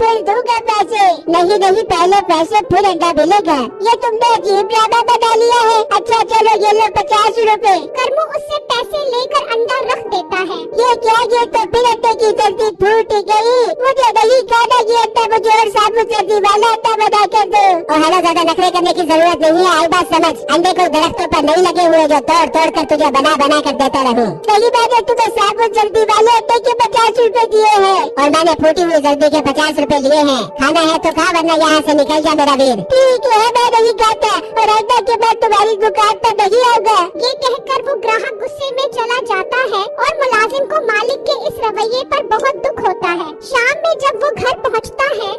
फिर दूंगा पैसे। नहीं नहीं, पहले पैसे फिर अंडा मिलेगा। ये तुमने अजीब ड्रामा बना लिया है। अच्छा चलो ये लो 50 रुपए। कर्मू उससे पैसे लेकर अंडा रख देता है। ये क्या, ये तो फिर अंडे की जल्दी फूट गई। मुझे नहीं खाना ये अंडा, मुझे और साबुत सर्दी वाला अंडा बना कर दो। और हेलो, ज्यादा नखरे करने की जरूरत नहीं है। आई बात समझ, अंडे को दरख्तों पर नहीं लगे हुए जो तोड़ तोड़ कर तुझे बना बना कर देता रहूं। नहीं, मैंने तुम्हें साबुत जल्दी वाले अंडे के 50 रुपए दिए हैं और मैंने फूटी हुई जल्दी के 50 रुपए लिए हैं। खाना है तो खा, वरना यहाँ से निकल जा मेरा वीर। ठीक है, मैं नहीं खाता और अंडा के बाद तुम्हारी दुकान पर नहीं आऊंगा। ये कहकर वो ग्राहक गुस्से में चला जाता है और मुलाजिम को मालिक के इस रवैये पर बहुत दुख होता है। शाम में जब वो घर पहुँचता है,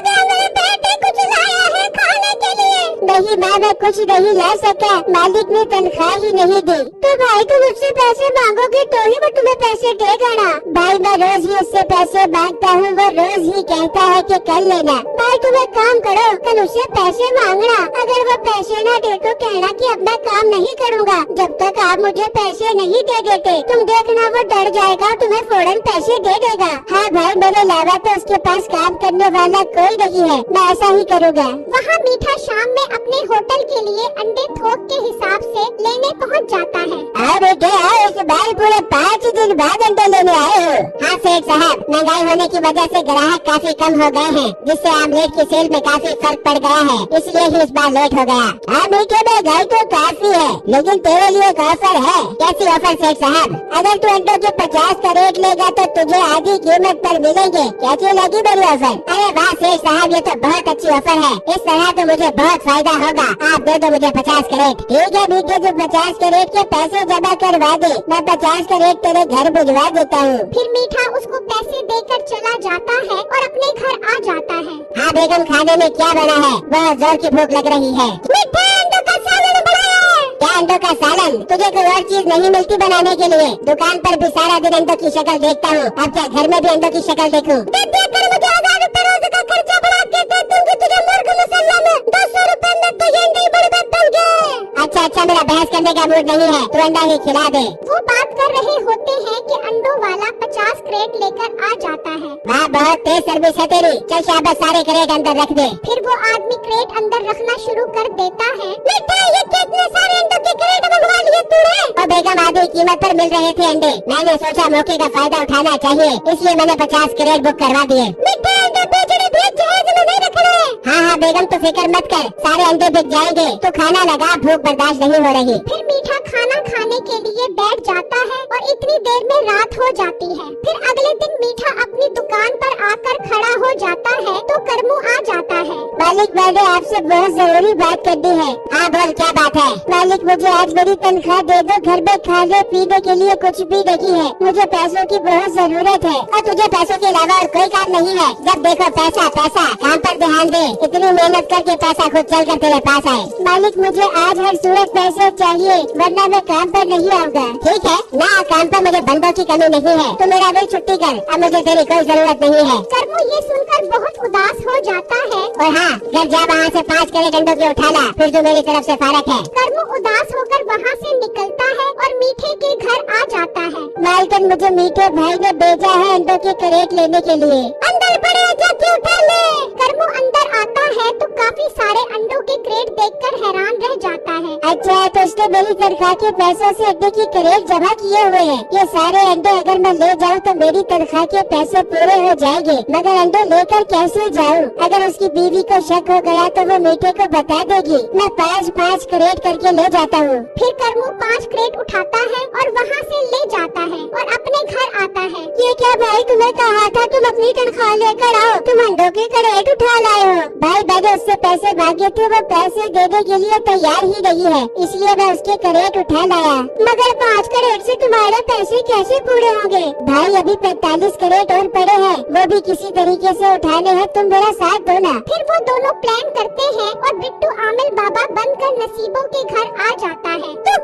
मेरे बेटे कुछ लाया है खाने के लिए। नहीं, मैं कुछ नहीं ला सका, मालिक ने तनख्वाह ही नहीं दी। तो भाई तुम उससे पैसे मांगोगे तो ही वो तुम्हें पैसे देगा ना। भाई मैं रोज ही उससे पैसे मांगता हूँ, वो रोज ही कहता है कि कर लेना। भाई तुम एक काम करो, कल उससे पैसे मांगना। अगर वो पैसे न दे तो कहना कि अब मैं काम नहीं करूँगा जब तक आप मुझे पैसे नहीं दे देते। तुम देखना वो डर जाएगा, तुम्हें फौरन पैसे दे देगा। हाँ भाई, मेरे अलावा तो उसके पास काम करने वाला कोई नहीं है, मैं ऐसा ही करूँगा। वहाँ मीठा शाम में अपने होटल के लिए अंडे थोक के हिसाब से लेने पहुँच जाता है। बेटे आओ, इस बार पूरे 5 दिन बाद अंडे लेने आए हो। हाँ सेठ साहब, महंगाई होने की वजह से ग्राहक काफी कम हो गए हैं, जिससे आमलेट की सेल में काफी फर्क पड़ गया है, इसलिए ही इस बार लेट हो गया। हाँ मीठे, महंगाई तो काफी है, लेकिन तेरे लिए एक ऑफर है। कैसी ऑफर सेठ साहब? अगर तू अंडों के 50 का रेट लेगा तो तुझे आधी कीमत पर मिलेंगे। कैसी लगी मेरी ऑफर? अरे वाह सेठ साहब, ये तो बहुत अच्छी ऑफर है। इस तरह तो मुझे बहुत फायदा होगा। आप दे दो मुझे 50 का रेट। ठीक है मीठे, जो 50 का रेट के पैसे जमा करवा दे, मैं 50 का रेट तेरे घर भिजवा देता हूँ। फिर मीठा उसको पैसे देकर चला जाता है और अपने घर आ जाता है। हाँ बेगम, खाने में क्या बना है? बहुत जोर की भूख लग रही है। मीठे, अंडों का सालन बनाया है। क्या अंडों का सालन? तुझे कोई और चीज नहीं मिलती बनाने के लिए? दुकान पर भी सारा दिन अंडों की शक्ल देखता हूँ, अब क्या घर में भी अंडों की शक्ल देखूँ? मुझे 1000 रुपए रोज का खर्चा बढ़ा के दे दूंगी तुझे मुर्ग मुसल्ला में। 200 रुपए में तो ये अंडे बड़े बन गए। अच्छा, मेरा बहस करने का मूड नहीं है, तू अंडा ही खिला दे। वो बात कर रहे होते हैं कि अंडों वाला 50 क्रेट लेकर आ जाता है। वाह, बहुत तेज सर्विस है तेरी। चल शाबाश, सारे क्रेट अंदर रख दे। फिर वो आदमी क्रेट अंदर रखना शुरू कर देता है। मीठा, ये कितने सारे अंडों के क्रेट मंगवा लिए तूने? और बेगम, आधी कीमत पर मिल रहे थे अंडे। मैंने सोचा मौके का फायदा उठाना चाहिए, इसलिए मैंने 50 क्रेट बुक करवा दिए। मीठा, अंडे बेचने भी जहाज में नहीं रखना है। हाँ बेगम, तो फिक्र मत कर, सारे अंडे बिक जाएंगे। तो खाना लगा, भूख बर्दाश्त नहीं हो रही। फिर मीठा खाना खाने के लिए बैठ जाता है और इतनी देर में रात हो जाती है। फिर अगले दिन मीठा अपनी दुकान पर आकर खड़ा हो जाता है तो कर्मू आ जाता है। मालिक, मैंने आपसे बहुत जरूरी बात करनी है। हाँ बोल, क्या बात है? मालिक, मुझे आज मेरी तनख्वाह दे दो, घर में खाने पीने के लिए कुछ भी नहीं है। मुझे पैसों की बहुत जरूरत है। और तुझे पैसों के अलावा और कोई काम नहीं है? जब देखो पैसा पैसा, काम पर ध्यान दे। इतनी मेहनत करके पैसा खुद चल कर तेरे पास आए। मालिक, मुझे आज हर सूरत पैसे चाहिए, वरना मैं काम पर नहीं आऊँगा। ठीक है ना, काम पर मुझे बंदों की कमी नहीं है, तो मेरा भी छुट्टी कर, अब मुझे तेरी कोई जरूरत नहीं है। कर्मू ये सुनकर बहुत उदास हो जाता है। और हाँ, घर जा वहाँ से 5 क्रेट अंडों की उठा ला, फिर जो मेरी तरफ से फारक है। कर्मू उदास होकर वहाँ से निकलता है और मीठे के घर आ जाता है। मालकिन, मुझे मीठे भाई ने भेजा है अंडों के क्रेट लेने के लिए। अंदर पड़े, जाके उठा ले। कर्मू अंदर आता है तो काफी सारे अंडों के क्रेट देखकर हैरान रह जाता है। अच्छा, तो उसने मेरी तनख्वाह के पैसों से अंडे की क्रेट जमा किए हुए हैं। ये सारे अंडे अगर मैं ले जाऊँ तो मेरी तनख्वाह के पैसे पूरे हो जाएंगे, मगर अंडे लेकर कैसे जाऊँ? अगर उसकी बीवी को शक हो गया तो वो मीठे को बता देगी। मैं 5-5 क्रेट करके ले जाता हूँ। फिर कर्मू 5 क्रेट उठाता है और वहाँ से ले जाता है और अपने घर आता है। ये क्या भाई, तुम्हें कहा था तुम अपनी तनख्वाह लेकर आओ, तुम अंडों के क्रेट उठा लाए हो। भाई, मैंने उससे पैसे मांगे थे, वो पैसे देने के लिए तैयार ही नहीं है, इसलिए मैं उसके क्रेट उठा लाया। मगर 5 क्रेट से तुम्हारे पैसे कैसे पूरे होंगे? भाई, अभी 45 क्रेट और पड़े हैं, वो भी किसी तरीके से उठाने हैं, तुम मेरा साथ दो ना। फिर वो दोनों प्लान करते हैं और बिट्टू आमिर बाबा बनकर नसीबों के घर आ जाता है। तो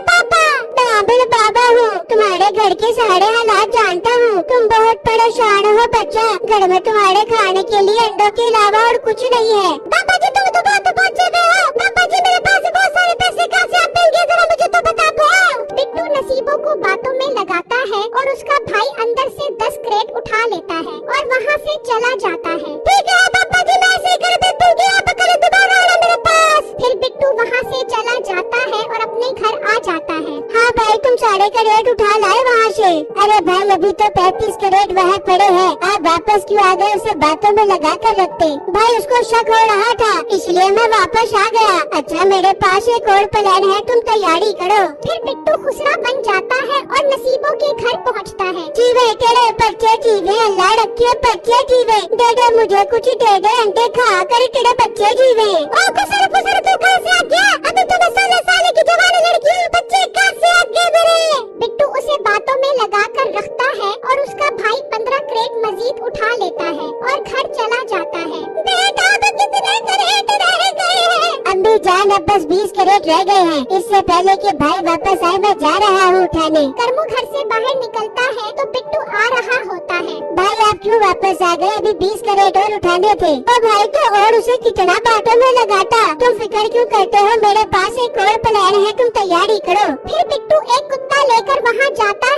पापा, मैं आमिर बाबा हूँ, तुम्हारे घर के सारे हालात जानता हूँ। तुम बहुत परेशान हो बच्चा, घर में तुम्हारे खाने के लिए अंडों के अलावा और कुछ नहीं है। पापा जी, तुम तो बहुत पहुँचे हो। पापा जी, मेरे पास बहुत सारे पैसे कहाँ से आते हैं, जरा मुझे तो बता दो। बिट्टू नसीबों को बातों में लगा लगाता है और उसका भाई अंदर से 10 क्रेट उठा लेता है और वहाँ से चला जाता है। ठीक है पापा जी, मैं ऐसे कर बिट्टू की आप कल दोबारा आना मेरे पास। फिर बिट्टू वहाँ से चला जाता है और अपने घर आ जाता है। हाँ भाई, तुम 4 कैरेट उठा लाए वहाँ से। अरे भाई, अभी तो 35 कैरेट वहाँ पड़े हैं। आप वापस क्यों आ गए? उसे बातों में लगा कर रखते। भाई उसको शक हो रहा था, इसलिए मैं वापस आ गया। अच्छा, मेरे पास एक और प्लान है, तुम तैयारी करो। फिर बिट्टू खुसरा बन जाता है और नसीबों के घर पहुँचता है। जीवे तेरे बच्चे, जीवे अल्लाह रखे बच्चे, जीवे दे दे मुझे कुछ, दे दे अंडे खा कर तेरे बच्चे जीवे। ओ खुसर खुसर, तू कहाँ से आ गया? अभी तो मैं 16 साल की जवान लड़की हूँ, बच्चे कहाँ से आ गए मेरे? बिट्टू उसे बातों में लगा कर रखता है और उसका भाई 15 क्रेट मजीद उठा लेता है और घर चला जाता है। बेटा अब कितने क्रेट रह गए हैं? अम्मी जान, अब बस 20 कैरेट रह गए हैं। इससे पहले कि भाई वापस आए मैं जा रहा हूँ उठाने। करमू घर से बाहर निकलता है तो बिट्टू आ रहा होता है। भाई आप क्यों वापस आ गए? अभी 20 कैरेट और उठाने थे। और भाई तो और उसे कितना बातों में लगाता। तुम फिक्र क्यों करते हो? मेरे पास एक और प्लान है, तुम तैयारी करो। फिर बिट्टू एक कुत्ता लेकर वहाँ जाता